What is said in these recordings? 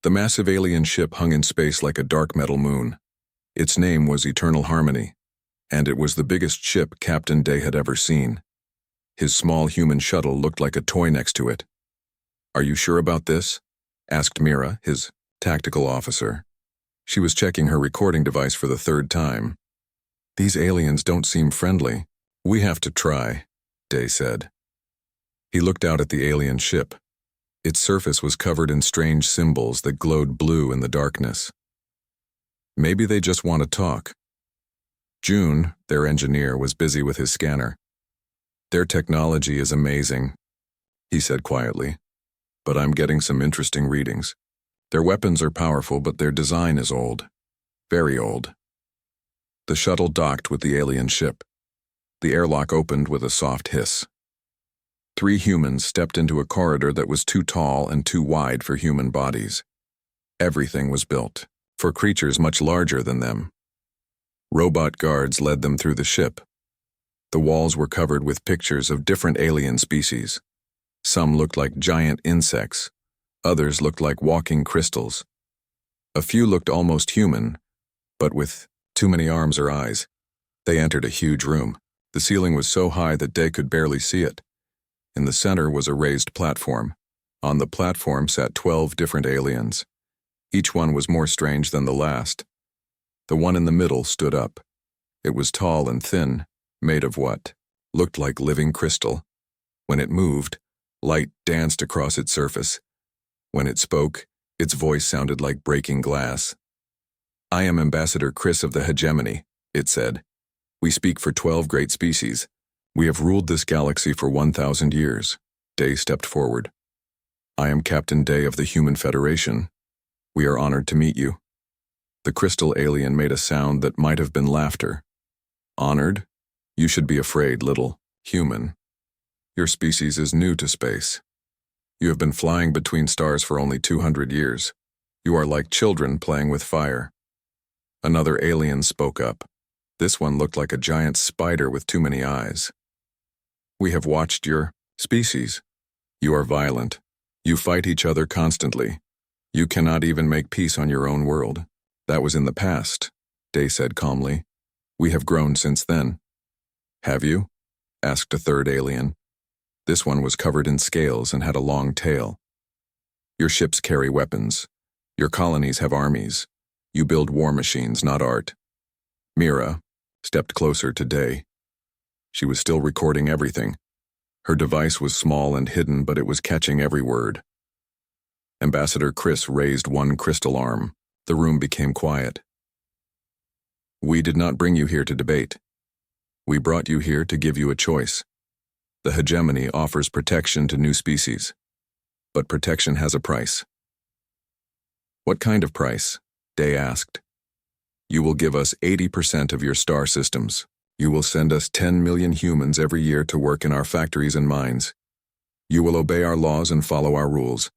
The massive alien ship hung in space like a dark metal moon. Its name was Eternal Harmony, and it was the biggest ship Captain Day had ever seen. His small human shuttle looked like a toy next to it. "Are you sure about this?" asked Mira, his tactical officer. She was checking her recording device for the third time. "These aliens don't seem friendly. We have to try," Day said. He looked out at the alien ship. Its surface was covered in strange symbols that glowed blue in the darkness. Maybe they just want to talk. June, their engineer, was busy with his scanner. "Their technology is amazing," he said quietly, "but I'm getting some interesting readings. Their weapons are powerful, but their design is old. Very old." The shuttle docked with the alien ship. The airlock opened with a soft hiss. 3 humans stepped into a corridor that was too tall and too wide for human bodies. Everything was built for creatures much larger than them. Robot guards led them through the ship. The walls were covered with pictures of different alien species. Some looked like giant insects. Others looked like walking crystals. A few looked almost human, but with too many arms or eyes. They entered a huge room. The ceiling was so high that Day could barely see it. In the center was a raised platform. On the platform sat 12 different aliens. Each one was more strange than the last. The one in the middle stood up. It was tall and thin, made of what looked like living crystal. When it moved, light danced across its surface. When it spoke, its voice sounded like breaking glass. "I am Ambassador Chris of the Hegemony," it said. "We speak for 12 great species. We have ruled this galaxy for 1,000 years. Day stepped forward. "I am Captain Day of the Human Federation. We are honored to meet you." The crystal alien made a sound that might have been laughter. "Honored? You should be afraid, little human. Your species is new to space. You have been flying between stars for only 200 years. You are like children playing with fire." Another alien spoke up. This one looked like a giant spider with too many eyes. "We have watched your species. You are violent. You fight each other constantly. You cannot even make peace on your own world. That was in the past," Day said calmly. "We have grown since then." "Have you?" asked a third alien. This one was covered in scales and had a long tail. "Your ships carry weapons. Your colonies have armies. You build war machines, not art." Mira stepped closer to Day. She was still recording everything. Her device was small and hidden, but it was catching every word. Ambassador Chris raised one crystal arm. The room became quiet. "We did not bring you here to debate. We brought you here to give you a choice. The hegemony offers protection to new species, but protection has a price." "What kind of price?" Day asked. "You will give us 80% of your star systems. You will send us 10 million humans every year to work in our factories and mines. You will obey our laws and follow our rules.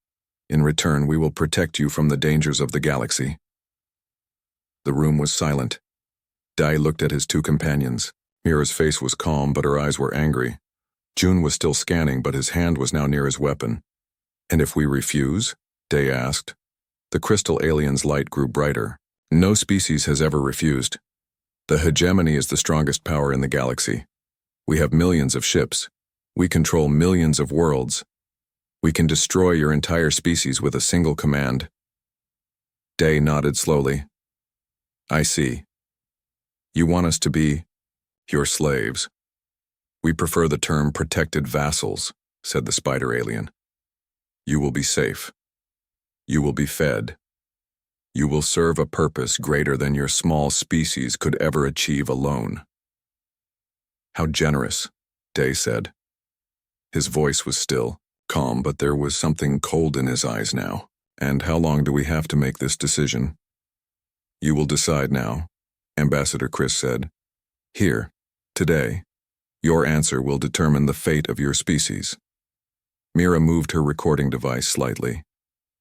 In return, we will protect you from the dangers of the galaxy." The room was silent. Day looked at his 2 companions. Mira's face was calm, but her eyes were angry. June was still scanning, but his hand was now near his weapon. "And if we refuse?" Day asked. The crystal alien's light grew brighter. "No species has ever refused. The hegemony is the strongest power in the galaxy. We have millions of ships. We control millions of worlds. We can destroy your entire species with a single command." Day nodded slowly. "I see. You want us to be your slaves." "We prefer the term protected vassals," said the spider alien. "You will be safe. You will be fed. You will serve a purpose greater than your small species could ever achieve alone." "How generous," Day said. His voice was still, calm, but there was something cold in his eyes now. "And how long do we have to make this decision?" "You will decide now," Ambassador Chris said. "Here, today. Your answer will determine the fate of your species." Mira moved her recording device slightly.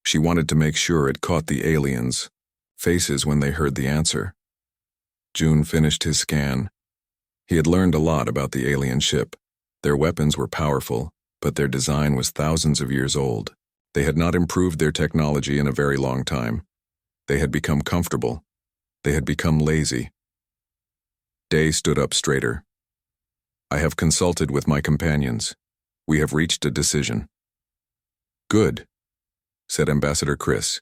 She wanted to make sure it caught the aliens' faces when they heard the answer. June finished his scan. He had learned a lot about the alien ship. Their weapons were powerful, but their design was thousands of years old. They had not improved their technology in a very long time. They had become comfortable. They had become lazy. Day stood up straighter. I have consulted with my companions. We have reached a decision. Good, said Ambassador Chris.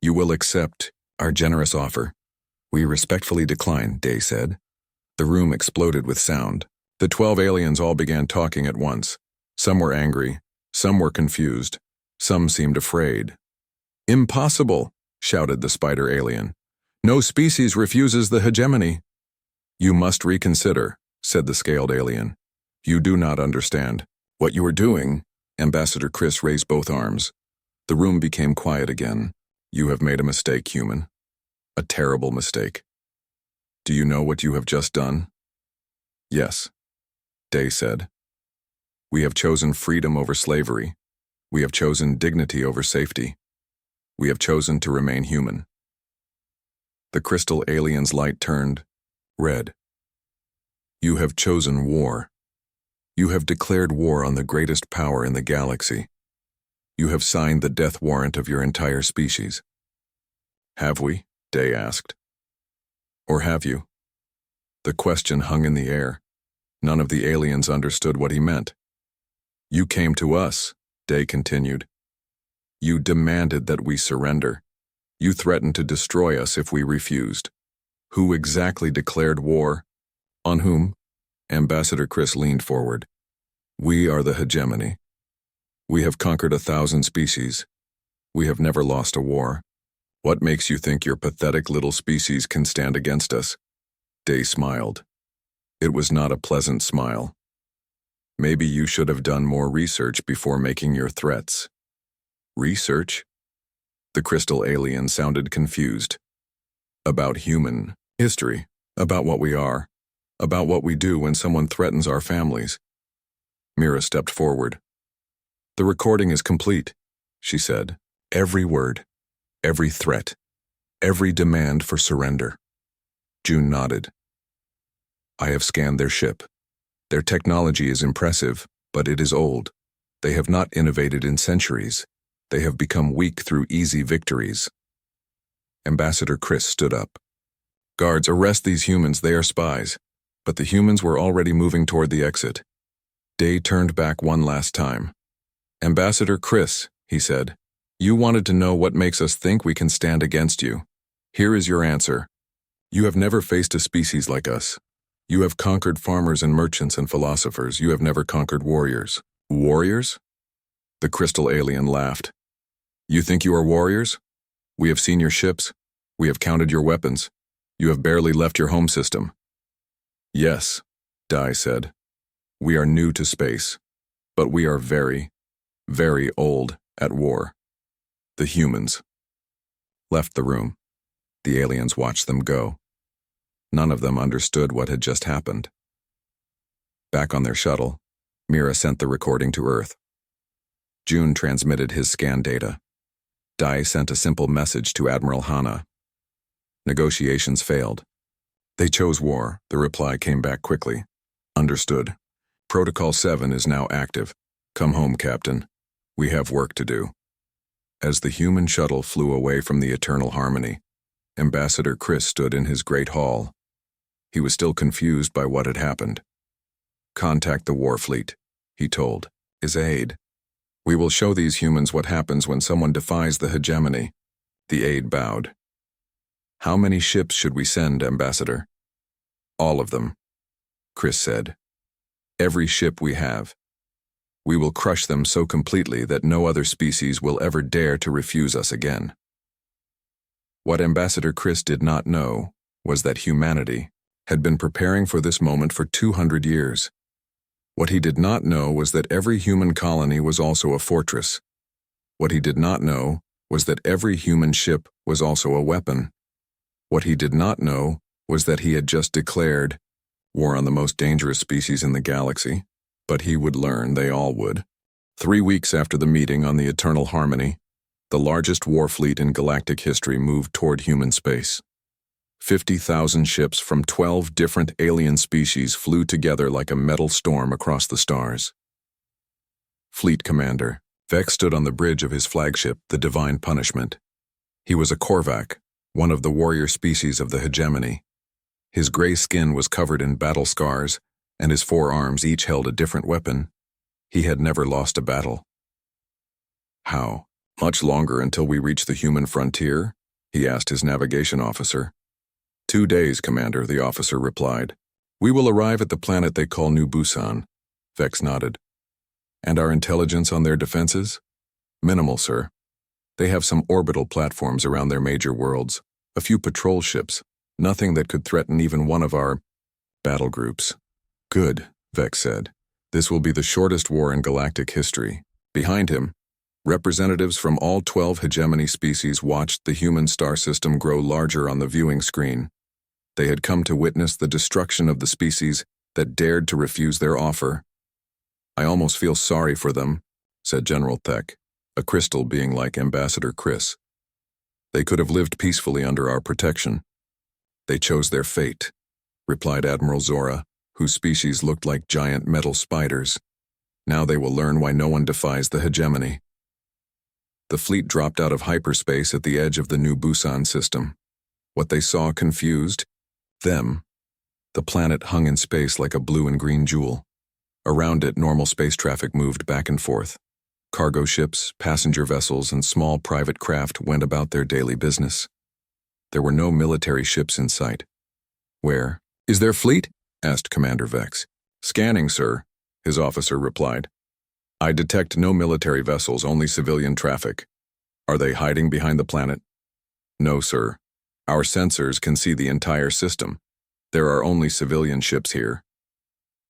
You will accept our generous offer. We respectfully decline, Day said. The room exploded with sound. The 12 aliens all began talking at once. Some were angry, some were confused, some seemed afraid. Impossible, shouted the spider alien. No species refuses the hegemony. You must reconsider, said the scaled alien. You do not understand. What you are doing, Ambassador Chris raised both arms. The room became quiet again. You have made a mistake, human. A terrible mistake. Do you know what you have just done? Yes, Day said. We have chosen freedom over slavery. We have chosen dignity over safety. We have chosen to remain human. The crystal alien's light turned red. You have chosen war. You have declared war on the greatest power in the galaxy. You have signed the death warrant of your entire species. Have we? Day asked. Or have you? The question hung in the air. None of the aliens understood what he meant. You came to us, Day continued. You demanded that we surrender. You threatened to destroy us if we refused. Who exactly declared war? On whom? Ambassador Chris leaned forward. We are the hegemony. We have conquered 1,000 species. We have never lost a war. What makes you think your pathetic little species can stand against us? Day smiled. It was not a pleasant smile. Maybe you should have done more research before making your threats. Research? The crystal alien sounded confused. About human history, about what we are, about what we do when someone threatens our families. Mira stepped forward. The recording is complete, she said. Every word, every threat, every demand for surrender. June nodded. I have scanned their ship. Their technology is impressive, but it is old. They have not innovated in centuries. They have become weak through easy victories. Ambassador Chris stood up. Guards, arrest these humans, they are spies. But the humans were already moving toward the exit. Day turned back one last time. Ambassador Chris, he said, you wanted to know what makes us think we can stand against you. Here is your answer. You have never faced a species like us. You have conquered farmers and merchants and philosophers. You have never conquered warriors. Warriors? The crystal alien laughed. You think you are warriors? We have seen your ships. We have counted your weapons. You have barely left your home system. Yes, Dai said. We are new to space, but we are very, very old at war. The humans left the room. The aliens watched them go. None of them understood what had just happened. Back on their shuttle, Mira sent the recording to Earth. June transmitted his scan data. Dai sent a simple message to Admiral Hana. Negotiations failed. They chose war. The reply came back quickly. Understood. Protocol 7 is now active. Come home, Captain. We have work to do. As the human shuttle flew away from the eternal harmony, Ambassador Chris stood in his great hall. He was still confused by what had happened. Contact the war fleet, he told his aide. We will show these humans what happens when someone defies the hegemony. The aide bowed. How many ships should we send, Ambassador? All of them, Chris said. Every ship we have. We will crush them so completely that no other species will ever dare to refuse us again. What Ambassador Chris did not know was that humanity had been preparing for this moment for 200 years. What he did not know was that every human colony was also a fortress. What he did not know was that every human ship was also a weapon. What he did not know was that he had just declared war on the most dangerous species in the galaxy, but he would learn, they all would. 3 weeks after the meeting on the Eternal Harmony, the largest war fleet in galactic history moved toward human space. 50,000 ships from 12 different alien species flew together like a metal storm across the stars. Fleet Commander, Vex stood on the bridge of his flagship, the Divine Punishment. He was a Korvac, one of the warrior species of the hegemony. His gray skin was covered in battle scars, and his 4 arms each held a different weapon. He had never lost a battle. How much longer until we reach the human frontier? He asked his navigation officer. 2 days, Commander, the officer replied. We will arrive at the planet they call New Busan. Vex nodded. And our intelligence on their defenses? Minimal, sir. They have some orbital platforms around their major worlds, a few patrol ships, nothing that could threaten even one of our battle groups. Good, Vex said. This will be the shortest war in galactic history. Behind him, representatives from all 12 hegemony species watched the human star system grow larger on the viewing screen. They had come to witness the destruction of the species that dared to refuse their offer. I almost feel sorry for them, said General Thek, a crystal being like Ambassador Chris. They could have lived peacefully under our protection. They chose their fate, replied Admiral Zora, whose species looked like giant metal spiders. Now they will learn why no one defies the hegemony. The fleet dropped out of hyperspace at the edge of the New Busan system. What they saw confused them. The planet hung in space like a blue and green jewel. Around it, normal space traffic moved back and forth. Cargo ships, passenger vessels, and small private craft went about their daily business. There were no military ships in sight. Where is their fleet? Asked Commander Vex. Scanning, sir, his officer replied. I detect no military vessels, only civilian traffic. Are they hiding behind the planet? No, sir. Our sensors can see the entire system. There are only civilian ships here.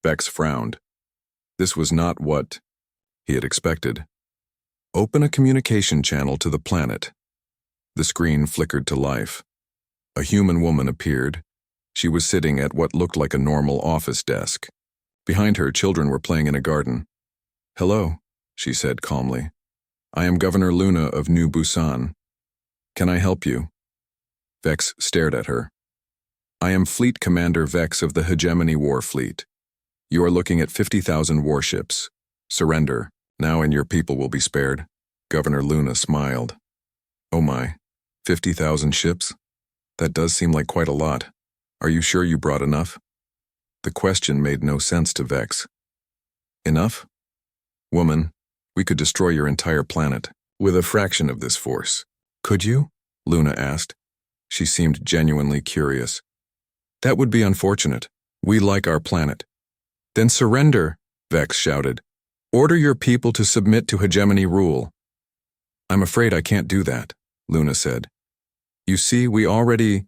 Vex frowned. This was not what he had expected. Open a communication channel to the planet. The screen flickered to life. A human woman appeared. She was sitting at what looked like a normal office desk. Behind her, children were playing in a garden. Hello, she said calmly. I am Governor Luna of New Busan. Can I help you? Vex stared at her. I am Fleet Commander Vex of the Hegemony War Fleet. You are looking at 50,000 warships. Surrender, now and your people will be spared. Governor Luna smiled. Oh my, 50,000 ships? That does seem like quite a lot. Are you sure you brought enough? The question made no sense to Vex. Enough? Woman, we could destroy your entire planet with a fraction of this force. Could you? Luna asked. She seemed genuinely curious. That would be unfortunate. We like our planet. Then surrender, Vex shouted. Order your people to submit to hegemony rule. I'm afraid I can't do that, Luna said. You see, we already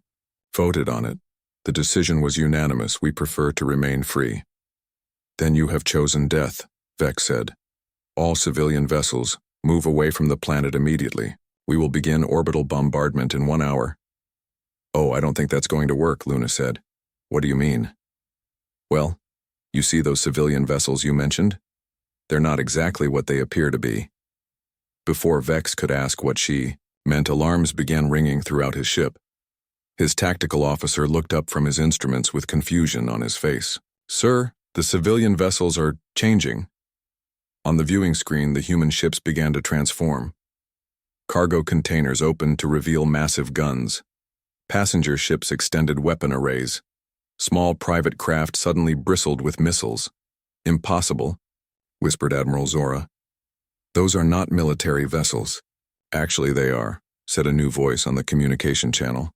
voted on it. The decision was unanimous. We prefer to remain free. Then you have chosen death, Vex said. All civilian vessels, move away from the planet immediately. We will begin orbital bombardment in 1 hour. Oh, I don't think that's going to work, Luna said. What do you mean? Well, you see those civilian vessels you mentioned? They're not exactly what they appear to be. Before Vex could ask what she meant, alarms began ringing throughout his ship. His tactical officer looked up from his instruments with confusion on his face. Sir, the civilian vessels are changing. On the viewing screen, the human ships began to transform. Cargo containers opened to reveal massive guns. Passenger ships extended weapon arrays. Small private craft suddenly bristled with missiles. Impossible, whispered Admiral Zora. Those are not military vessels. Actually, they are, said a new voice on the communication channel.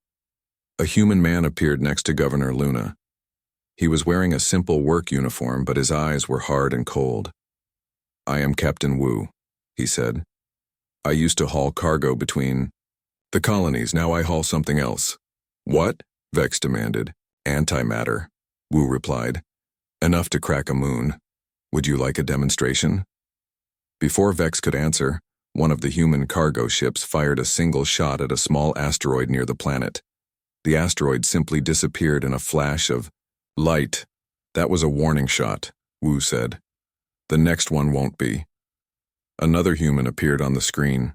A human man appeared next to Governor Luna. He was wearing a simple work uniform, but his eyes were hard and cold. I am Captain Wu, he said. I used to haul cargo between the colonies, now I haul something else. What? Vex demanded. Antimatter, Wu replied. Enough to crack a moon. Would you like a demonstration? Before Vex could answer, one of the human cargo ships fired a single shot at a small asteroid near the planet. The asteroid simply disappeared in a flash of light. That was a warning shot, Wu said. The next one won't be. Another human appeared on the screen.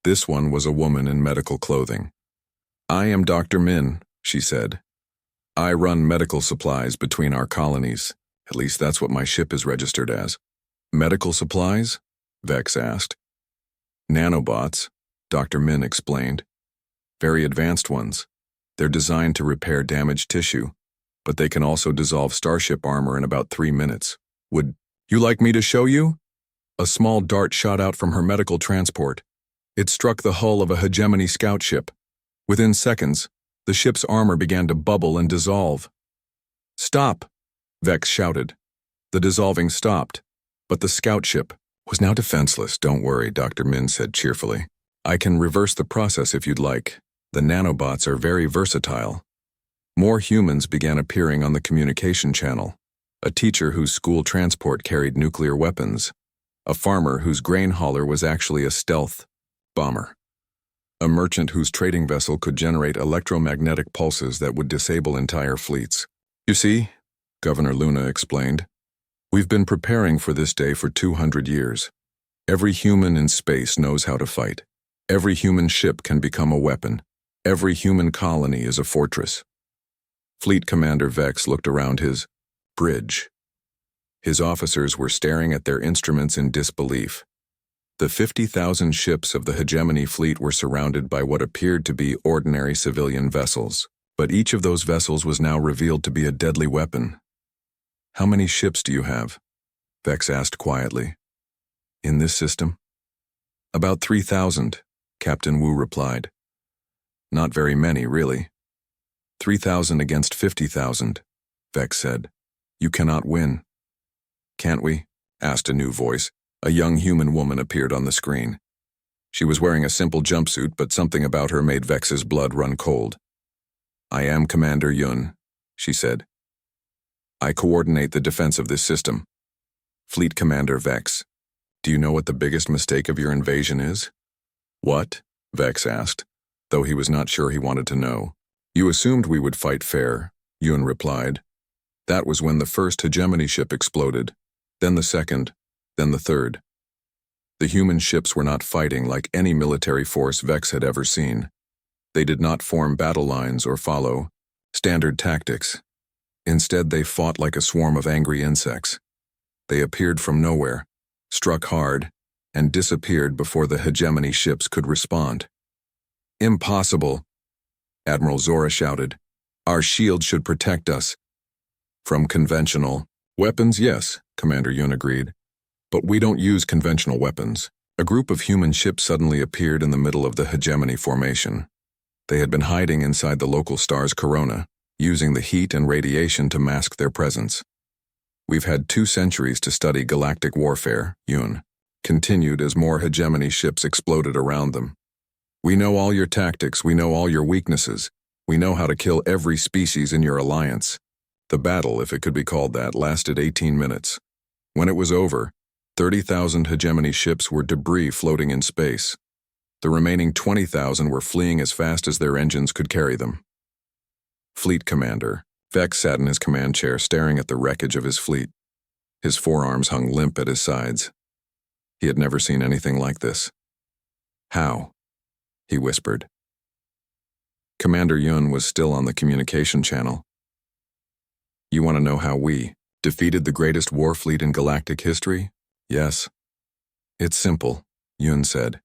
This one was a woman in medical clothing. I am Dr. Min, she said. I run medical supplies between our colonies. At least that's what my ship is registered as. Medical supplies? Vex asked. Nanobots, Dr. Min explained. Very advanced ones. They're designed to repair damaged tissue, but they can also dissolve starship armor in about 3 minutes. Would you like me to show you? A small dart shot out from her medical transport. It struck the hull of a hegemony scout ship. Within seconds, the ship's armor began to bubble and dissolve. Stop! Vex shouted. The dissolving stopped, but the scout ship was now defenseless. Don't worry, Dr. Min said cheerfully. I can reverse the process if you'd like. The nanobots are very versatile. More humans began appearing on the communication channel. A teacher whose school transport carried nuclear weapons. A farmer whose grain hauler was actually a stealth bomber. A merchant whose trading vessel could generate electromagnetic pulses that would disable entire fleets. You see, Governor Luna explained, we've been preparing for this day for 200 years. Every human in space knows how to fight. Every human ship can become a weapon. Every human colony is a fortress. Fleet Commander Vex looked around his bridge. His officers were staring at their instruments in disbelief. The 50,000 ships of the hegemony fleet were surrounded by what appeared to be ordinary civilian vessels, but each of those vessels was now revealed to be a deadly weapon. How many ships do you have? Vex asked quietly. In this system? About 3,000, Captain Wu replied. Not very many, really. 3,000 against 50,000, Vex said. You cannot win. Can't we? Asked a new voice. A young human woman appeared on the screen. She was wearing a simple jumpsuit, but something about her made Vex's blood run cold. I am Commander Yun, she said. I coordinate the defense of this system. Fleet Commander Vex, do you know what the biggest mistake of your invasion is? What? Vex asked, though he was not sure he wanted to know. You assumed we would fight fair, Yun replied. That was when the first hegemony ship exploded, then the second, then the third. The human ships were not fighting like any military force Vex had ever seen. They did not form battle lines or follow standard tactics. Instead, they fought like a swarm of angry insects. They appeared from nowhere, struck hard, and disappeared before the hegemony ships could respond. Impossible, Admiral Zora shouted. Our shield should protect us. From conventional weapons, yes, Commander Yun agreed. But we don't use conventional weapons. A group of human ships suddenly appeared in the middle of the hegemony formation. They had been hiding inside the local star's corona, using the heat and radiation to mask their presence. We've had 2 centuries to study galactic warfare, Yun continued as more hegemony ships exploded around them. We know all your tactics, we know all your weaknesses, we know how to kill every species in your alliance. The battle, if it could be called that, lasted 18 minutes. When it was over, 30,000 hegemony ships were debris floating in space. The remaining 20,000 were fleeing as fast as their engines could carry them. Fleet Commander Vex sat in his command chair staring at the wreckage of his fleet. His forearms hung limp at his sides. He had never seen anything like this. How? He whispered. Commander Yun was still on the communication channel. You want to know how we defeated the greatest war fleet in galactic history? Yes. It's simple, Yun said.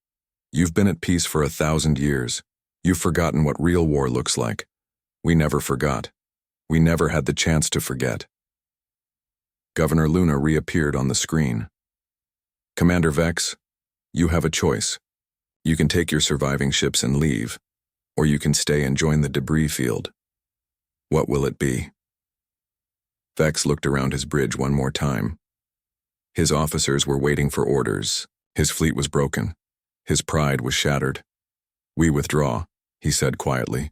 You've been at peace for 1,000 years. You've forgotten what real war looks like. We never forgot. We never had the chance to forget. Governor Luna reappeared on the screen. Commander Vex, you have a choice. You can take your surviving ships and leave, or you can stay and join the debris field. What will it be? Vex looked around his bridge one more time. His officers were waiting for orders. His fleet was broken. His pride was shattered. We withdraw, he said quietly.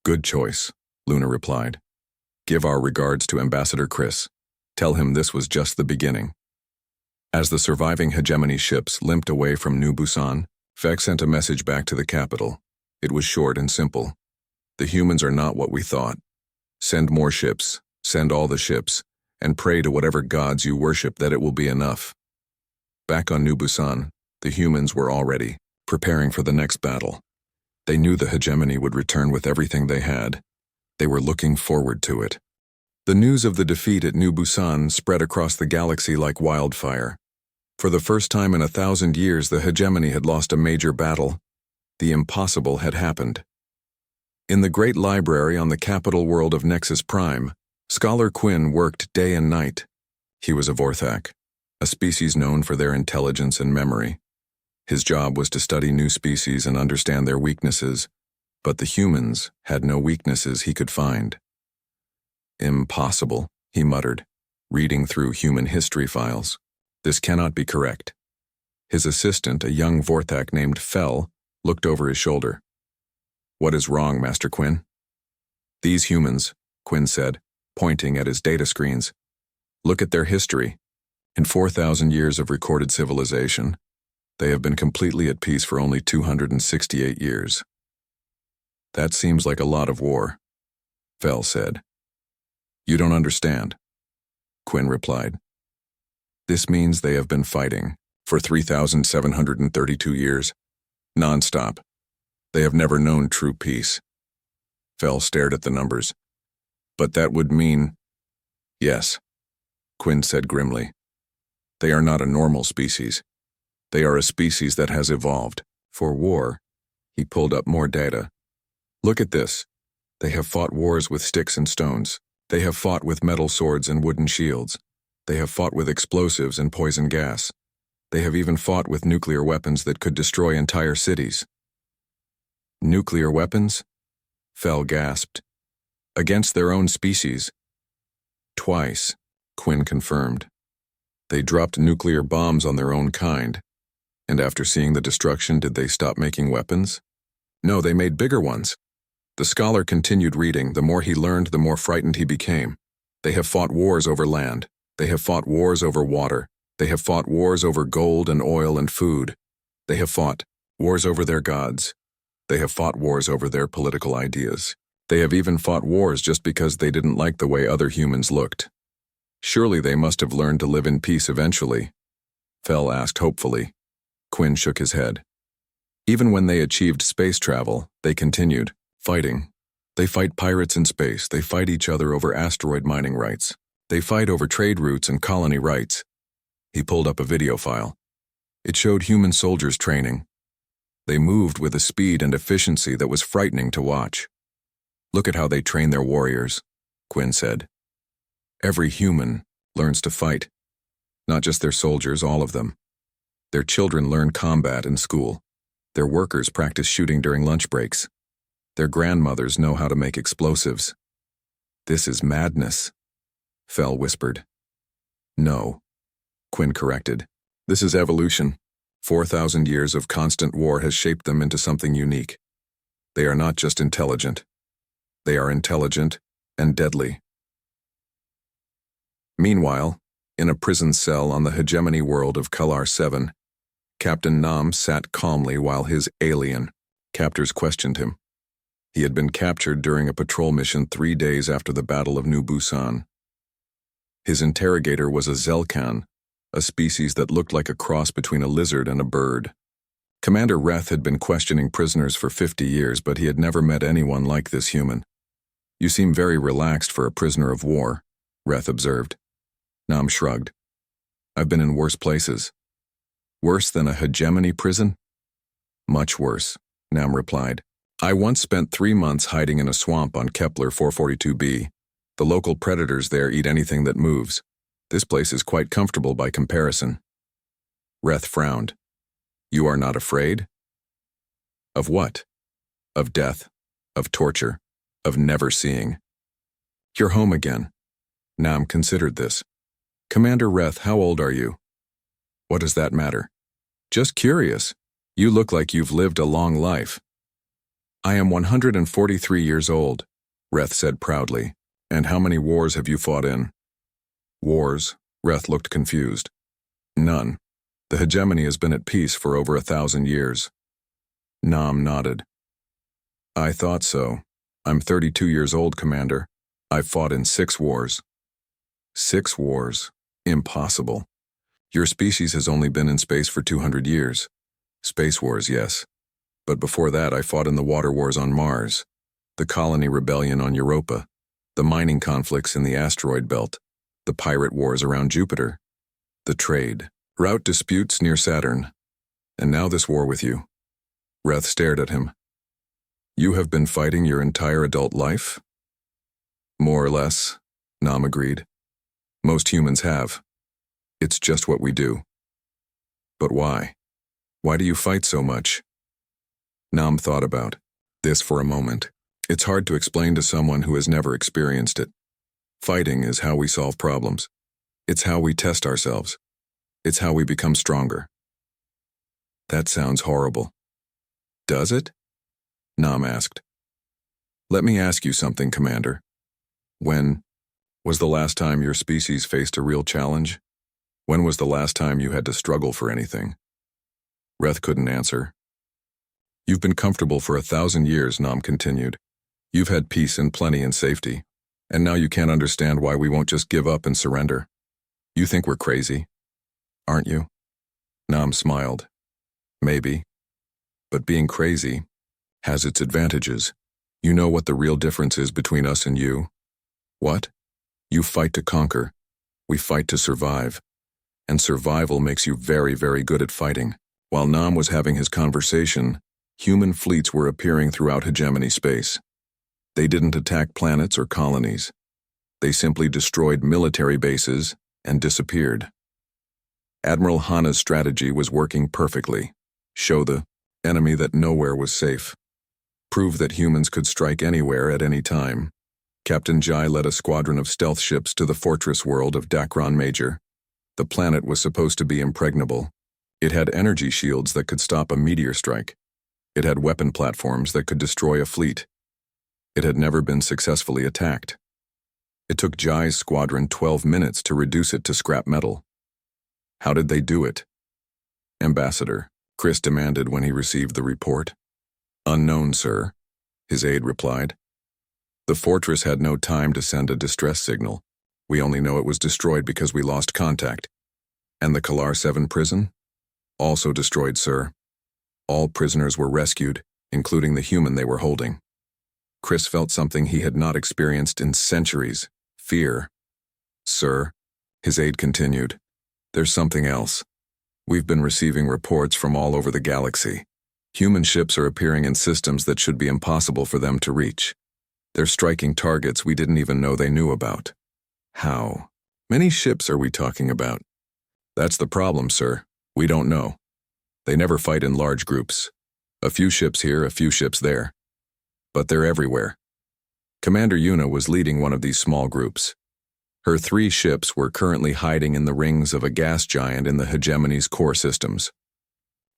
Good choice, Luna replied. Give our regards to Ambassador Chris. Tell him this was just the beginning. As the surviving hegemony ships limped away from New Busan, Vex sent a message back to the capital. It was short and simple. The humans are not what we thought. Send more ships, send all the ships, and pray to whatever gods you worship that it will be enough. Back on New Busan, the humans were already preparing for the next battle. They knew the hegemony would return with everything they had. They were looking forward to it. The news of the defeat at New Busan spread across the galaxy like wildfire. For the first time in 1,000 years, the hegemony had lost a major battle. The impossible had happened. In the great library on the capital world of Nexus Prime, Scholar Quinn worked day and night. He was a Vorthak, a species known for their intelligence and memory. His job was to study new species and understand their weaknesses, but the humans had no weaknesses he could find. Impossible, he muttered, reading through human history files. This cannot be correct. His assistant, a young Vorthak named Fell, looked over his shoulder. What is wrong, Master Quinn? These humans, Quinn said, pointing at his data screens. Look at their history. In 4,000 years of recorded civilization, they have been completely at peace for only 268 years. That seems like a lot of war, Fell said. You don't understand, Quinn replied. This means they have been fighting for 3,732 years, non-stop. They have never known true peace. Fell stared at the numbers. But that would mean... Yes, Quinn said grimly. They are not a normal species. They are a species that has evolved for war. He pulled up more data. Look at this. They have fought wars with sticks and stones. They have fought with metal swords and wooden shields. They have fought with explosives and poison gas. They have even fought with nuclear weapons that could destroy entire cities. Nuclear weapons? Fell gasped. Against their own species. Twice, Quinn confirmed. They dropped nuclear bombs on their own kind. And after seeing the destruction, did they stop making weapons? No, they made bigger ones. The scholar continued reading. The more he learned, the more frightened he became. They have fought wars over land. They have fought wars over water. They have fought wars over gold and oil and food. They have fought wars over their gods. They have fought wars over their political ideas. They have even fought wars just because they didn't like the way other humans looked. Surely they must have learned to live in peace eventually, Fell asked hopefully. Quinn shook his head. Even when they achieved space travel, they continued fighting. They fight pirates in space. They fight each other over asteroid mining rights. They fight over trade routes and colony rights. He pulled up a video file. It showed human soldiers training. They moved with a speed and efficiency that was frightening to watch. Look at how they train their warriors, Quinn said. Every human learns to fight. Not just their soldiers, all of them. Their children learn combat in school. Their workers practice shooting during lunch breaks. Their grandmothers know how to make explosives. This is madness, Fell whispered. No, Quinn corrected. This is evolution. 4,000 years of constant war has shaped them into something unique. They are not just intelligent. They are intelligent and deadly. Meanwhile, in a prison cell on the hegemony world of Kalar 7, Captain Nam sat calmly while his alien captors questioned him. He had been captured during a patrol mission 3 days after the Battle of New Busan. His interrogator was a Zelkan, a species that looked like a cross between a lizard and a bird. Commander Reth had been questioning prisoners for 50 years, but he had never met anyone like this human. You seem very relaxed for a prisoner of war, Reth observed. Nam shrugged. I've been in worse places. Worse than a hegemony prison? Much worse, Nam replied. I once spent 3 months hiding in a swamp on Kepler 442b. The local predators there eat anything that moves. This place is quite comfortable by comparison. Reth frowned. You are not afraid? Of what? Of death, of torture, of never seeing. You're home again. Nam considered this. Commander Reth, how old are you? What does that matter? Just curious. You look like you've lived a long life. I am 143 years old, Reth said proudly. And how many wars have you fought in? Wars? Reth looked confused. None. The hegemony has been at peace for over 1,000 years. Nam nodded. I thought so. I'm 32 years old, Commander. I've fought in 6 wars. 6 wars? Impossible. Your species has only been in space for 200 years. Space wars, yes. But before that, I fought in the water wars on Mars, the colony rebellion on Europa, the mining conflicts in the asteroid belt, the pirate wars around Jupiter. The trade, Route disputes near Saturn. And now this war with you. Reth stared at him. You have been fighting your entire adult life? More or less, Nam agreed. Most humans have. It's just what we do. But why? Why do you fight so much? Nam thought about this for a moment. It's hard to explain to someone who has never experienced it. Fighting is how we solve problems. It's how we test ourselves. It's how we become stronger. That sounds horrible. Does it? Nam asked. Let me ask you something, Commander. When was the last time your species faced a real challenge? When was the last time you had to struggle for anything? Reth couldn't answer. You've been comfortable for 1,000 years, Nam continued. You've had peace and plenty and safety. And now you can't understand why we won't just give up and surrender. You think we're crazy, aren't you? Nam smiled. Maybe. But being crazy has its advantages. You know what the real difference is between us and you? What? You fight to conquer. We fight to survive. And survival makes you very, very good at fighting. While Nam was having his conversation, human fleets were appearing throughout hegemony space. They didn't attack planets or colonies. They simply destroyed military bases and disappeared. Admiral Hana's strategy was working perfectly. Show the enemy that nowhere was safe. Prove that humans could strike anywhere at any time. Captain Jai led a squadron of stealth ships to the fortress world of Dacron Major. The planet was supposed to be impregnable. It had energy shields that could stop a meteor strike. It had weapon platforms that could destroy a fleet. It had never been successfully attacked. It took Jai's squadron 12 minutes to reduce it to scrap metal. How did they do it? Ambassador, Chris demanded when he received the report. Unknown, sir, his aide replied. The fortress had no time to send a distress signal. We only know it was destroyed because we lost contact. And the Kalar 7 prison? Also destroyed, sir. All prisoners were rescued, including the human they were holding. Chris felt something he had not experienced in centuries. Fear. Sir, his aide continued, there's something else. We've been receiving reports from all over the galaxy. Human ships are appearing in systems that should be impossible for them to reach. They're striking targets we didn't even know they knew about. How many ships are we talking about? That's the problem, sir. We don't know. They never fight in large groups. A few ships here, a few ships there. But they're everywhere. Commander Yuna was leading one of these small groups. Her 3 ships were currently hiding in the rings of a gas giant in the hegemony's core systems.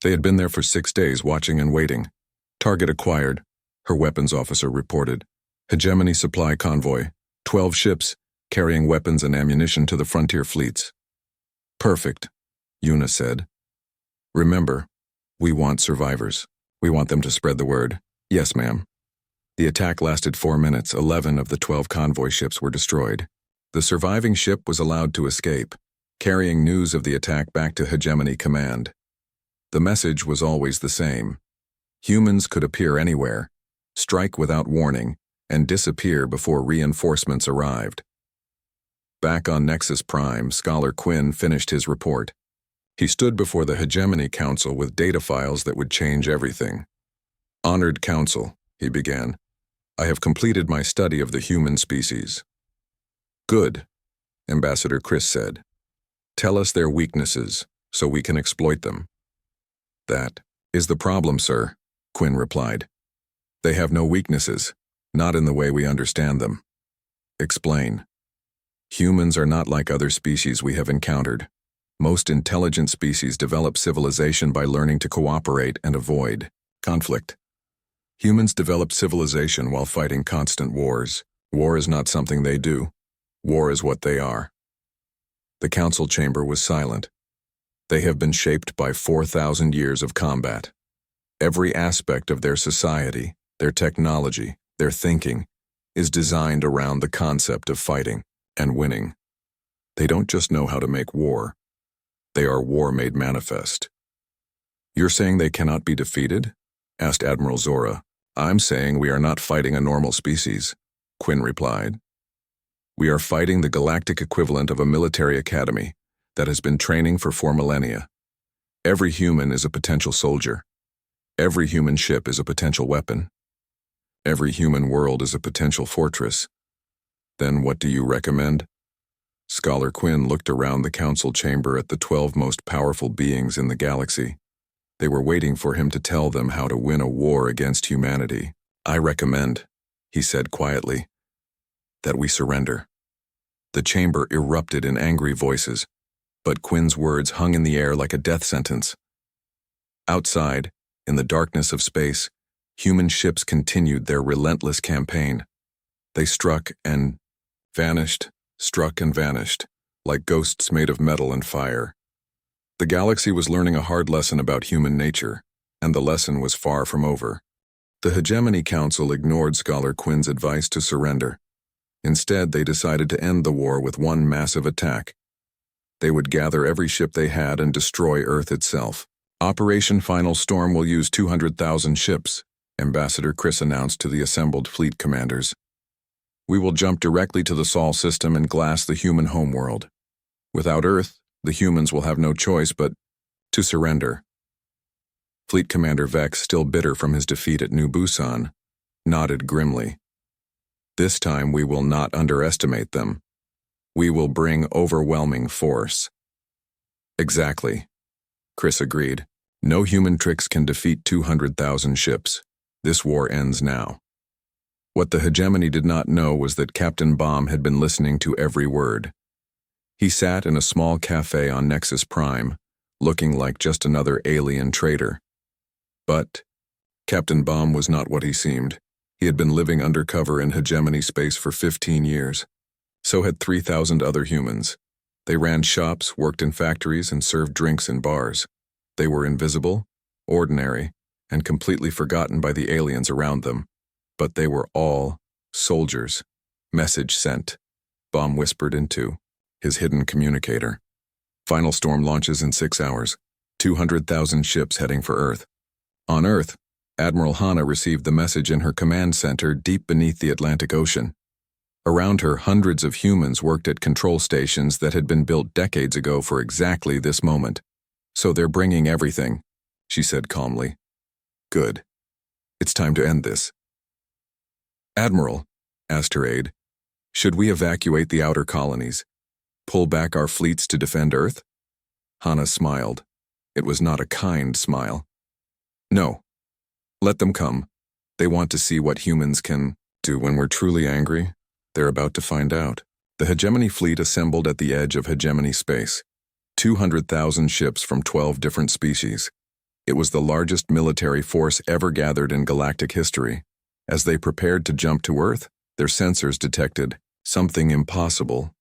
They had been there for 6 days, watching and waiting. Target acquired, her weapons officer reported. Hegemony supply convoy, 12 ships, carrying weapons and ammunition to the frontier fleets. Perfect, Yuna said. Remember, we want survivors. We want them to spread the word. Yes, ma'am. The attack lasted 4 minutes. 11 of the 12 convoy ships were destroyed. The surviving ship was allowed to escape, carrying news of the attack back to Hegemony Command. The message was always the same. Humans could appear anywhere, strike without warning, and disappear before reinforcements arrived. Back on Nexus Prime, Scholar Quinn finished his report. He stood before the Hegemony Council with data files that would change everything. Honored Council, he began. I have completed my study of the human species. Good, Ambassador Chris said. Tell us their weaknesses, so we can exploit them. That is the problem, sir, Quinn replied. They have no weaknesses, not in the way we understand them. Explain. Humans are not like other species we have encountered. Most intelligent species develop civilization by learning to cooperate and avoid conflict. Humans develop civilization while fighting constant wars. War is not something they do. War is what they are. The council chamber was silent. They have been shaped by 4,000 years of combat. Every aspect of their society, their technology, their thinking, is designed around the concept of fighting and winning. They don't just know how to make war. They are war made manifest. You're saying they cannot be defeated? Asked Admiral Zora. I'm saying we are not fighting a normal species, Quinn replied. We are fighting the galactic equivalent of a military academy, that has been training for 4 millennia. Every human is a potential soldier. Every human ship is a potential weapon. Every human world is a potential fortress. Then what do you recommend? Scholar Quinn looked around the council chamber at the 12 most powerful beings in the galaxy. They were waiting for him to tell them how to win a war against humanity. I recommend, he said quietly, that we surrender. The chamber erupted in angry voices, but Quinn's words hung in the air like a death sentence. Outside, in the darkness of space, human ships continued their relentless campaign. They struck and vanished, struck and vanished, like ghosts made of metal and fire. The galaxy was learning a hard lesson about human nature, and the lesson was far from over. The Hegemony Council ignored Scholar Quinn's advice to surrender. Instead, they decided to end the war with one massive attack. They would gather every ship they had and destroy Earth itself. Operation Final Storm will use 200,000 ships, Ambassador Chris announced to the assembled fleet commanders. We will jump directly to the Sol system and glass the human homeworld. Without Earth, the humans will have no choice but to surrender. Fleet Commander Vex, still bitter from his defeat at New Busan, nodded grimly. This time we will not underestimate them. We will bring overwhelming force. Exactly, Chris agreed. No human tricks can defeat 200,000 ships. This war ends now. What the Hegemony did not know was that Captain Bomb had been listening to every word. He sat in a small cafe on Nexus Prime, looking like just another alien traitor. But Captain Bomb was not what he seemed. He had been living undercover in Hegemony space for 15 years. So had 3,000 other humans. They ran shops, worked in factories, and served drinks in bars. They were invisible, ordinary, and completely forgotten by the aliens around them. But they were all soldiers. Message sent. Bomb whispered into his hidden communicator. Final Storm launches in 6 hours. 200,000 ships heading for Earth. On Earth, Admiral Hana received the message in her command center deep beneath the Atlantic Ocean. Around her, hundreds of humans worked at control stations that had been built decades ago for exactly this moment. So they're bringing everything, she said calmly. Good. It's time to end this. Admiral, asked her aide, should we evacuate the outer colonies? Pull back our fleets to defend Earth? Hana smiled. It was not a kind smile. No. Let them come. They want to see what humans can do when we're truly angry. They're about to find out. The Hegemony fleet assembled at the edge of Hegemony space. 200,000 ships from 12 different species. It was the largest military force ever gathered in galactic history. As they prepared to jump to Earth, their sensors detected something impossible.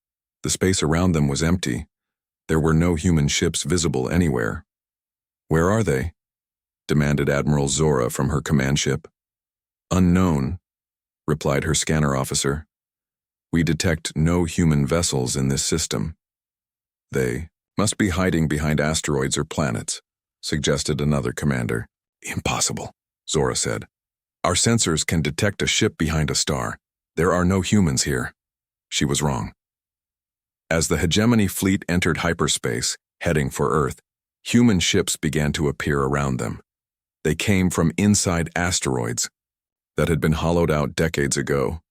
The space around them was empty. There were no human ships visible anywhere. Where are they? Demanded Admiral Zora from her command ship. Unknown, replied her scanner officer. We detect no human vessels in this system. They must be hiding behind asteroids or planets, suggested another commander. Impossible, Zora said. Our sensors can detect a ship behind a star. There are no humans here. She was wrong. As the Hegemony fleet entered hyperspace, heading for Earth, human ships began to appear around them. They came from inside asteroids that had been hollowed out decades ago.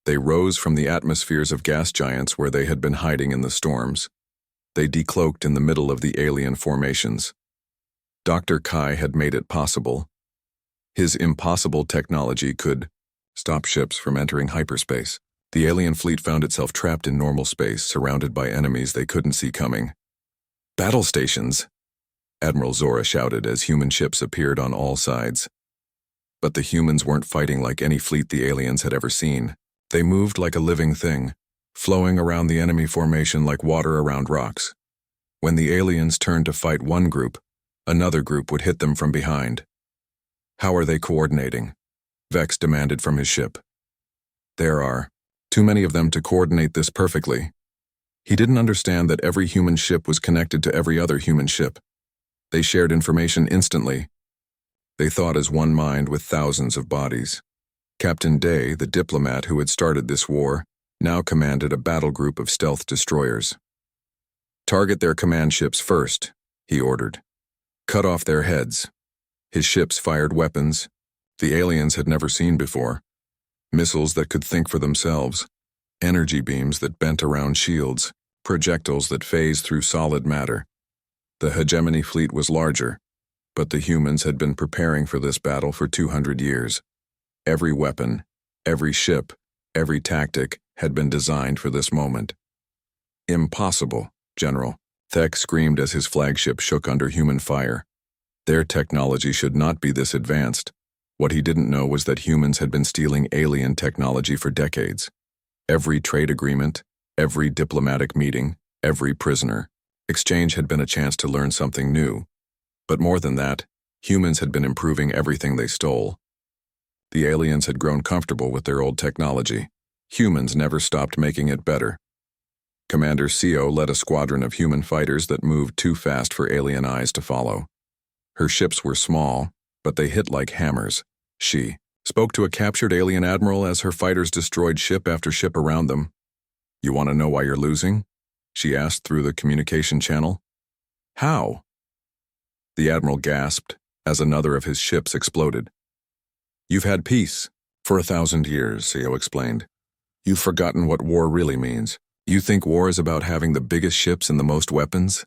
They rose from the atmospheres of gas giants where they had been hiding in the storms. They decloaked in the middle of the alien formations. Dr. Kai had made it possible. His impossible technology could stop ships from entering hyperspace. The alien fleet found itself trapped in normal space, surrounded by enemies they couldn't see coming. Battle stations, Admiral Zora shouted as human ships appeared on all sides. But the humans weren't fighting like any fleet the aliens had ever seen. They moved like a living thing, flowing around the enemy formation like water around rocks. When the aliens turned to fight one group, another group would hit them from behind. How are they coordinating? Vex demanded from his ship. There are too many of them to coordinate this perfectly. He didn't understand that every human ship was connected to every other human ship. They shared information instantly. They thought as one mind with thousands of bodies. Captain Day, the diplomat who had started this war, now commanded a battle group of stealth destroyers. Target their command ships first, he ordered. Cut off their heads. His ships fired weapons the aliens had never seen before. Missiles that could think for themselves, energy beams that bent around shields, projectiles that phased through solid matter. The hegemony fleet was larger, but the humans had been preparing for this battle for 200 years. Every weapon, every ship, every tactic had been designed for this moment. Impossible, General, Thek screamed as his flagship shook under human fire. Their technology should not be this advanced. What he didn't know was that humans had been stealing alien technology for decades. Every trade agreement, every diplomatic meeting, every prisoner exchange had been a chance to learn something new. But more than that, humans had been improving everything they stole. The aliens had grown comfortable with their old technology. Humans never stopped making it better. Commander Seo led a squadron of human fighters that moved too fast for alien eyes to follow. Her ships were small, but they hit like hammers. She spoke to a captured alien admiral as her fighters destroyed ship after ship around them. "You want to know why you're losing?" she asked through the communication channel. "How?" The admiral gasped as another of his ships exploded. "You've had peace for 1,000 years, Seo explained. You've forgotten what war really means. You think war is about having the biggest ships and the most weapons?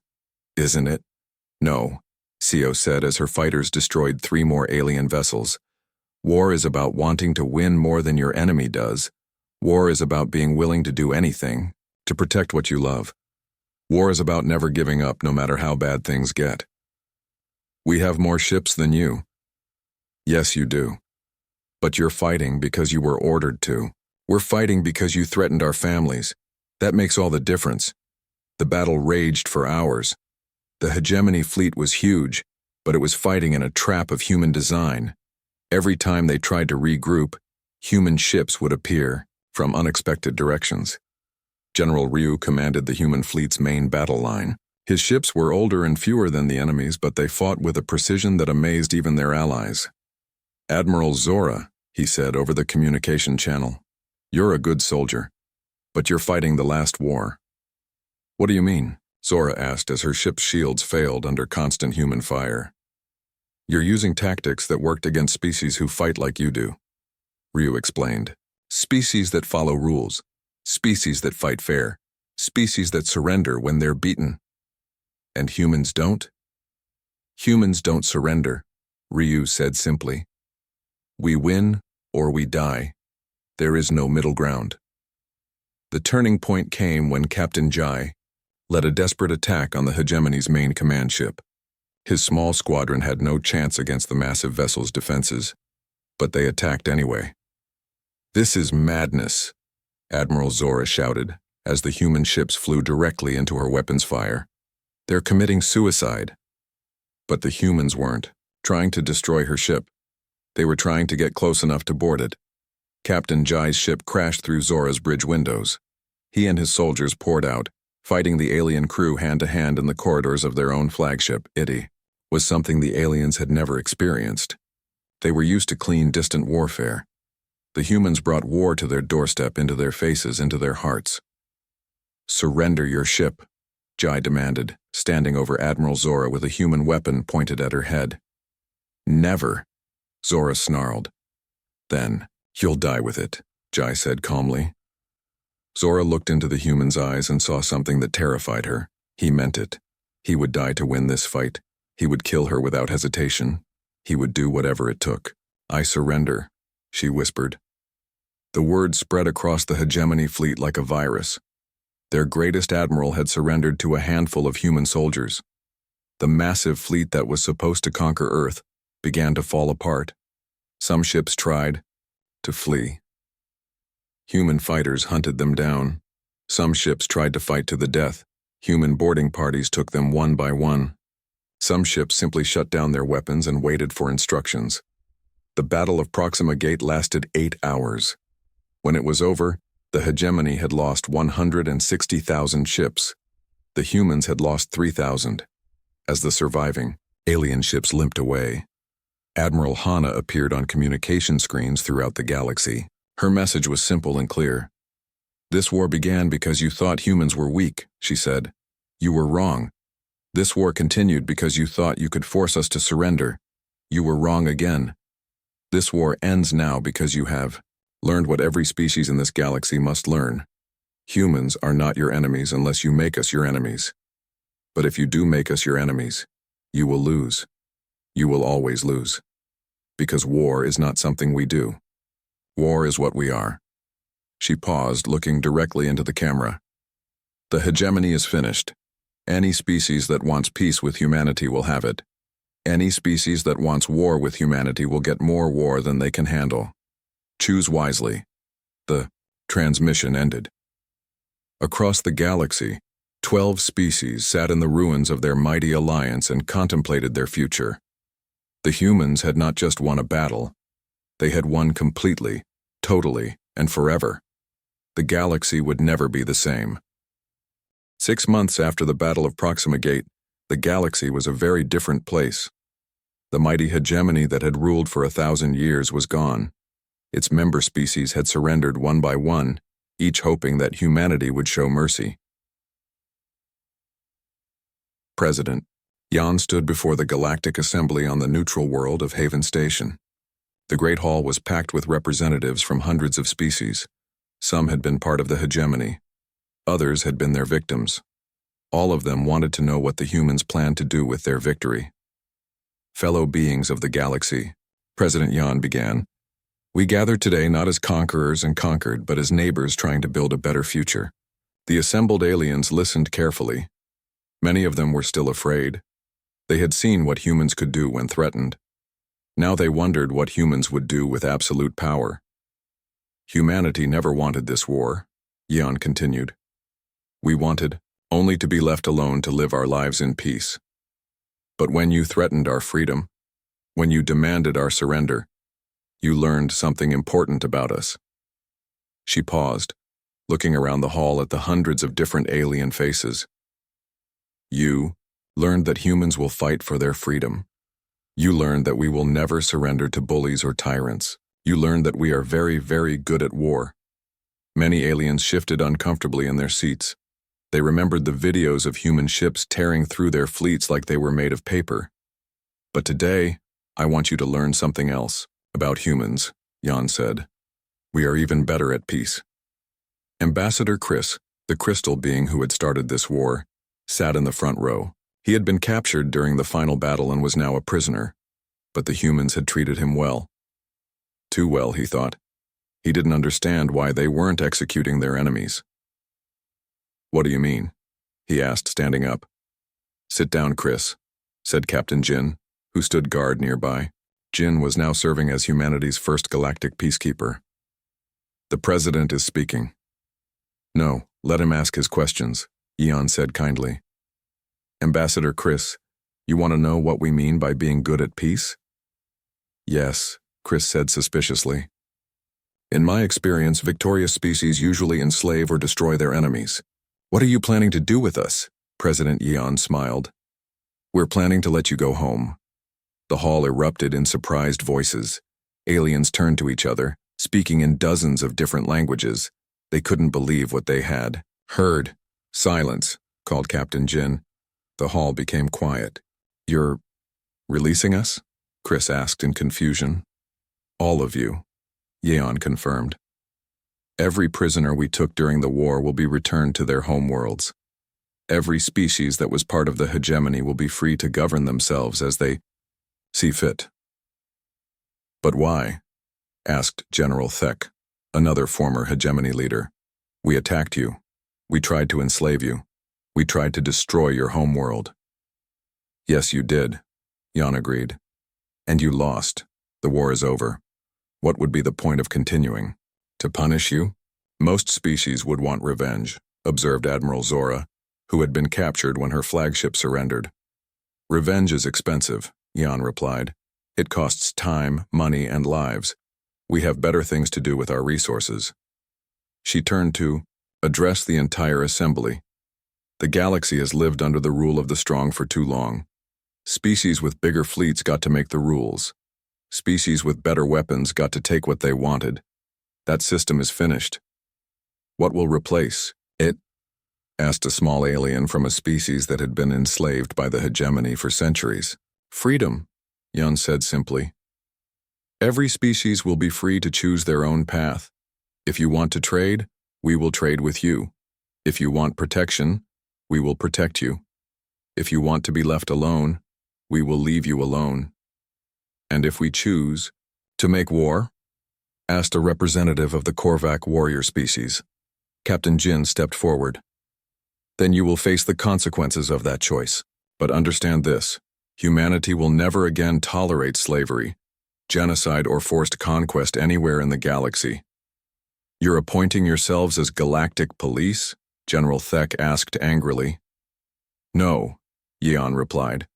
Isn't it?" "No," Seo said as her fighters destroyed 3 more alien vessels. "War is about wanting to win more than your enemy does. War is about being willing to do anything to protect what you love. War is about never giving up no matter how bad things get. We have more ships than you." "Yes, you do. But you're fighting because you were ordered to. We're fighting because you threatened our families. That makes all the difference." The battle raged for hours. The hegemony fleet was huge, but it was fighting in a trap of human design. Every time they tried to regroup, human ships would appear from unexpected directions. General Ryu commanded the human fleet's main battle line. His ships were older and fewer than the enemy's, but they fought with a precision that amazed even their allies. "Admiral Zora," he said over the communication channel, "you're a good soldier, but you're fighting the last war." "What do you mean?" Zora asked as her ship's shields failed under constant human fire. "You're using tactics that worked against species who fight like you do," Ryu explained. "Species that follow rules, species that fight fair, species that surrender when they're beaten." "And humans don't?" "Humans don't surrender," Ryu said simply. "We win or we die. There is no middle ground." The turning point came when Captain Jai led a desperate attack on the hegemony's main command ship. His small squadron had no chance against the massive vessel's defenses, but they attacked anyway. "This is madness," Admiral Zora shouted as the human ships flew directly into her weapons fire. "They're committing suicide." But the humans weren't trying to destroy her ship. They were trying to get close enough to board it. Captain Jai's ship crashed through Zora's bridge windows. He and his soldiers poured out, fighting the alien crew hand-to-hand in the corridors of their own flagship. It was something the aliens had never experienced. They were used to clean, distant warfare. The humans brought war to their doorstep, into their faces, into their hearts. "Surrender your ship," Jai demanded, standing over Admiral Zora with a human weapon pointed at her head. "Never," Zora snarled. "Then you'll die with it," Jai said calmly. Zora looked into the human's eyes and saw something that terrified her. He meant it. He would die to win this fight. He would kill her without hesitation. He would do whatever it took. "I surrender," she whispered. The word spread across the hegemony fleet like a virus. Their greatest admiral had surrendered to a handful of human soldiers. The massive fleet that was supposed to conquer Earth began to fall apart. Some ships tried to flee. Human fighters hunted them down. Some ships tried to fight to the death. Human boarding parties took them one by one. Some ships simply shut down their weapons and waited for instructions. The Battle of Proxima Gate lasted 8 hours. When it was over, the hegemony had lost 160,000 ships. The humans had lost 3,000. As the surviving alien ships limped away, Admiral Hana appeared on communication screens throughout the galaxy. Her message was simple and clear. "This war began because you thought humans were weak," she said. You were wrong. This war continued because you thought you could force us to surrender. You were wrong again. This war ends now because you have learned what every species in this galaxy must learn. Humans are not your enemies unless you make us your enemies. But if you do make us your enemies, you will lose. You will always lose. Because war is not something we do. War is what we are. She paused, looking directly into the camera. The hegemony is finished. Any species that wants peace with humanity will have it. Any species that wants war with humanity will get more war than they can handle. Choose wisely. The transmission ended. Across the galaxy, 12 species sat in the ruins of their mighty alliance and contemplated their future. The humans had not just won a battle. They had won completely, totally, and forever. The galaxy would never be the same. 6 months after the Battle of Proxima Gate, the galaxy was a very different place. The mighty hegemony that had ruled for 1,000 years was gone. Its member species had surrendered one by one, each hoping that humanity would show mercy. President Jan stood before the Galactic Assembly on the neutral world of Haven Station. The Great Hall was packed with representatives from hundreds of species. Some had been part of the hegemony. Others had been their victims. All of them wanted to know what the humans planned to do with their victory. Fellow beings of the galaxy, President Jan began, we gathered today not as conquerors and conquered, but as neighbors trying to build a better future. The assembled aliens listened carefully. Many of them were still afraid. They had seen what humans could do when threatened. Now they wondered what humans would do with absolute power. Humanity never wanted this war, Jan continued. We wanted only to be left alone to live our lives in peace. But when you threatened our freedom, when you demanded our surrender, you learned something important about us. She paused, looking around the hall at the hundreds of different alien faces. You learned that humans will fight for their freedom. You learned that we will never surrender to bullies or tyrants. You learned that we are very, very good at war. Many aliens shifted uncomfortably in their seats. They remembered the videos of human ships tearing through their fleets like they were made of paper. But today, I want you to learn something else about humans, Jan said. We are even better at peace. Ambassador Chris, the crystal being who had started this war, sat in the front row. He had been captured during the final battle and was now a prisoner. But the humans had treated him well. Too well, he thought. He didn't understand why they weren't executing their enemies. What do you mean? He asked, standing up. Sit down, Chris, said Captain Jin, who stood guard nearby. Jin was now serving as humanity's first galactic peacekeeper. The president is speaking. No, let him ask his questions, Eon said kindly. Ambassador Chris, you want to know what we mean by being good at peace? Yes, Chris said suspiciously. In my experience, victorious species usually enslave or destroy their enemies. What are you planning to do with us? President Eon smiled. We're planning to let you go home. The hall erupted in surprised voices. Aliens turned to each other, speaking in dozens of different languages. They couldn't believe what they had heard. Silence, called Captain Jin. The hall became quiet. You're releasing us? Chris asked in confusion. All of you, Yeon confirmed. Every prisoner we took during the war will be returned to their homeworlds. Every species that was part of the hegemony will be free to govern themselves as they see fit. But why? Asked General Thek, another former hegemony leader. We attacked you. We tried to enslave you. We tried to destroy your homeworld. Yes, you did, Jan agreed. And you lost. The war is over. What would be the point of continuing? To punish you? Most species would want revenge, observed Admiral Zora, who had been captured when her flagship surrendered. Revenge is expensive, Jan replied. It costs time, money, and lives. We have better things to do with our resources. She turned to address the entire assembly. The galaxy has lived under the rule of the strong for too long. Species with bigger fleets got to make the rules. Species with better weapons got to take what they wanted. That system is finished. What will replace it? asked a small alien from a species that had been enslaved by the hegemony for centuries. Freedom, Jan said simply. Every species will be free to choose their own path. If you want to trade, we will trade with you. If you want protection, we will protect you. If you want to be left alone, we will leave you alone. And if we choose to make war? Asked a representative of the Korvac warrior species. Captain Jin stepped forward. Then you will face the consequences of that choice. But understand this, humanity will never again tolerate slavery, genocide, or forced conquest anywhere in the galaxy. You're appointing yourselves as galactic police? General Thek asked angrily. No, Yeon replied.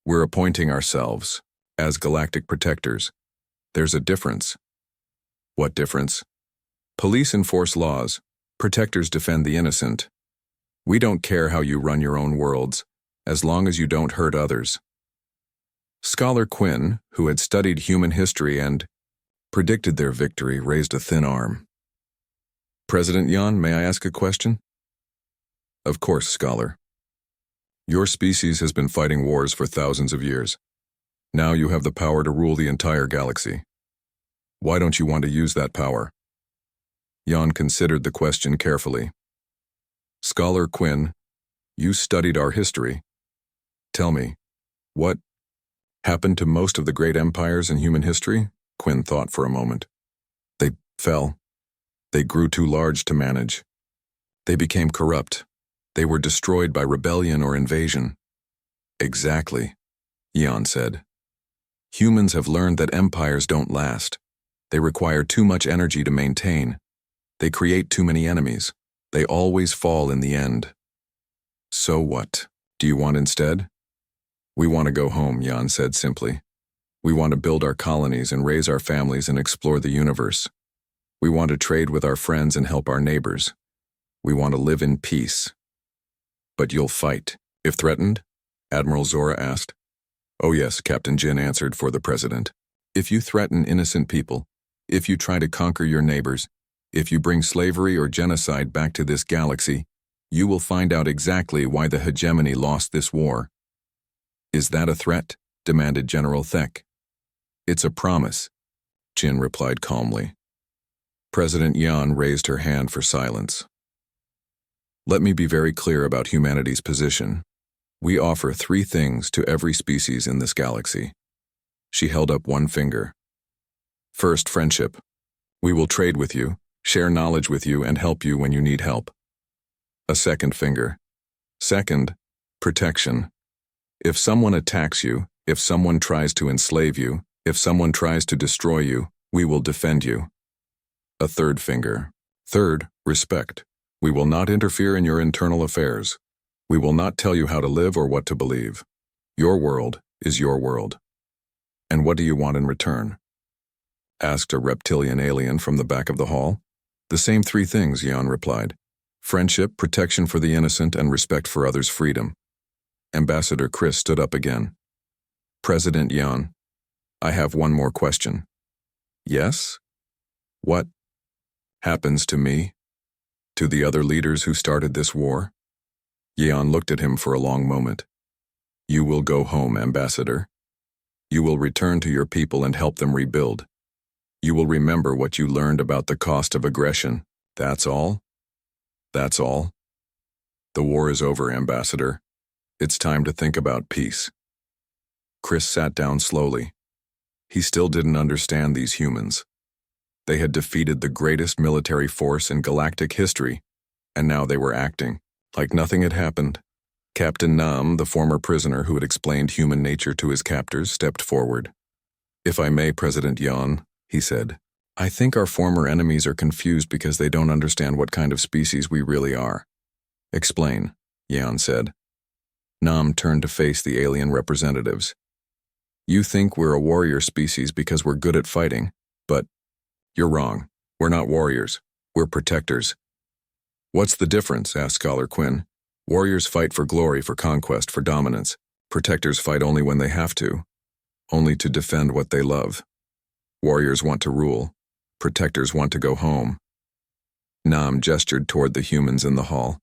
We're appointing ourselves as galactic protectors. There's a difference. What difference? Police enforce laws. Protectors defend the innocent. We don't care how you run your own worlds, as long as you don't hurt others. Scholar Quinn, who had studied human history and predicted their victory, raised a thin arm. President Yan, may I ask a question? Of course, Scholar. Your species has been fighting wars for thousands of years. Now you have the power to rule the entire galaxy. Why don't you want to use that power? Yan considered the question carefully. Scholar Quinn, you studied our history. Tell me, what happened to most of the great empires in human history? Quinn thought for a moment. They fell. They grew too large to manage. They became corrupt. They were destroyed by rebellion or invasion. Exactly, Yan said. Humans have learned that empires don't last. They require too much energy to maintain. They create too many enemies. They always fall in the end. So what do you want instead? We want to go home, Yan said simply. We want to build our colonies and raise our families and explore the universe. We want to trade with our friends and help our neighbors. We want to live in peace. But you'll fight, if threatened? Admiral Zora asked. Oh yes, Captain Jin answered for the president. If you threaten innocent people, if you try to conquer your neighbors, if you bring slavery or genocide back to this galaxy, you will find out exactly why the hegemony lost this war. Is that a threat? Demanded General Thek. It's a promise, Jin replied calmly. President Yan raised her hand for silence. Let me be very clear about humanity's position. We offer 3 things to every species in this galaxy. She held up one finger. First, friendship. We will trade with you, share knowledge with you, and help you when you need help. A second finger. Second, protection. If someone attacks you, if someone tries to enslave you, if someone tries to destroy you, we will defend you. A third finger. Third, respect. We will not interfere in your internal affairs. We will not tell you how to live or what to believe. Your world is your world. And what do you want in return? Asked a reptilian alien from the back of the hall. The same 3 things, Yan replied. Friendship, protection for the innocent, and respect for others' freedom. Ambassador Chris stood up again. President Yan, I have one more question. Yes? What happens to me? To the other leaders who started this war? Yeon looked at him for a long moment. You will go home, Ambassador. You will return to your people and help them rebuild. You will remember what you learned about the cost of aggression. That's all? That's all? The war is over, Ambassador. It's time to think about peace. Chris sat down slowly. He still didn't understand these humans. They had defeated the greatest military force in galactic history, and now they were acting like nothing had happened. Captain Nam, the former prisoner who had explained human nature to his captors, stepped forward. If I may, President Yan, he said, I think our former enemies are confused because they don't understand what kind of species we really are. Explain, Yan said. Nam turned to face the alien representatives. You think we're a warrior species because we're good at fighting, but you're wrong. We're not warriors. We're protectors. What's the difference? Asked Scholar Quinn. Warriors fight for glory, for conquest, for dominance. Protectors fight only when they have to, only to defend what they love. Warriors want to rule. Protectors want to go home. Nam gestured toward the humans in the hall.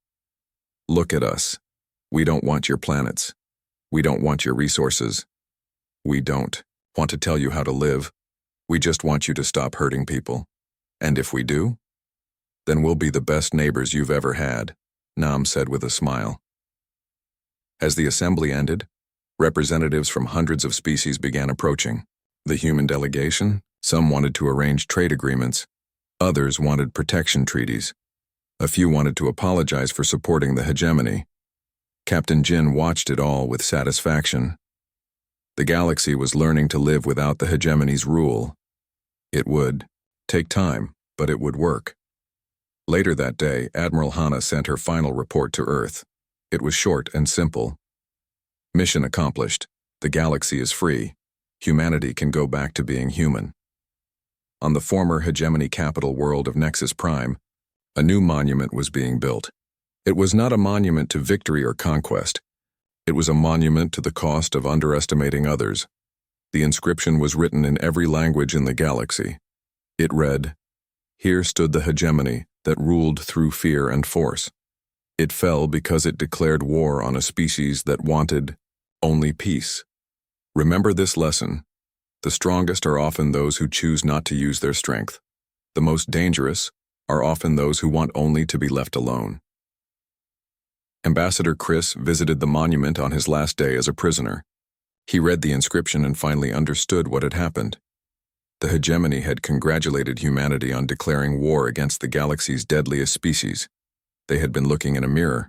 Look at us. We don't want your planets. We don't want your resources. We don't want to tell you how to live. We just want you to stop hurting people. And if we do, then we'll be the best neighbors you've ever had, Nam said with a smile. As the assembly ended, representatives from hundreds of species began approaching. The human delegation, some wanted to arrange trade agreements, others wanted protection treaties. A few wanted to apologize for supporting the hegemony. Captain Jin watched it all with satisfaction. The galaxy was learning to live without the hegemony's rule. It would take time, but it would work. Later that day, Admiral Hana sent her final report to Earth. It was short and simple. Mission accomplished. The galaxy is free. Humanity can go back to being human. On the former hegemony capital world of Nexus Prime, a new monument was being built. It was not a monument to victory or conquest. It was a monument to the cost of underestimating others. The inscription was written in every language in the galaxy. It read, "Here stood the hegemony that ruled through fear and force. It fell because it declared war on a species that wanted only peace. Remember this lesson. The strongest are often those who choose not to use their strength. The most dangerous are often those who want only to be left alone." Ambassador Chris visited the monument on his last day as a prisoner. He read the inscription and finally understood what had happened. The hegemony had congratulated humanity on declaring war against the galaxy's deadliest species. They had been looking in a mirror,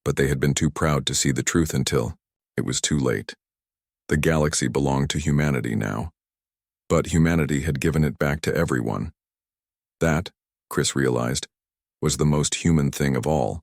but they had been too proud to see the truth until it was too late. The galaxy belonged to humanity now, but humanity had given it back to everyone. That, Chris realized, was the most human thing of all.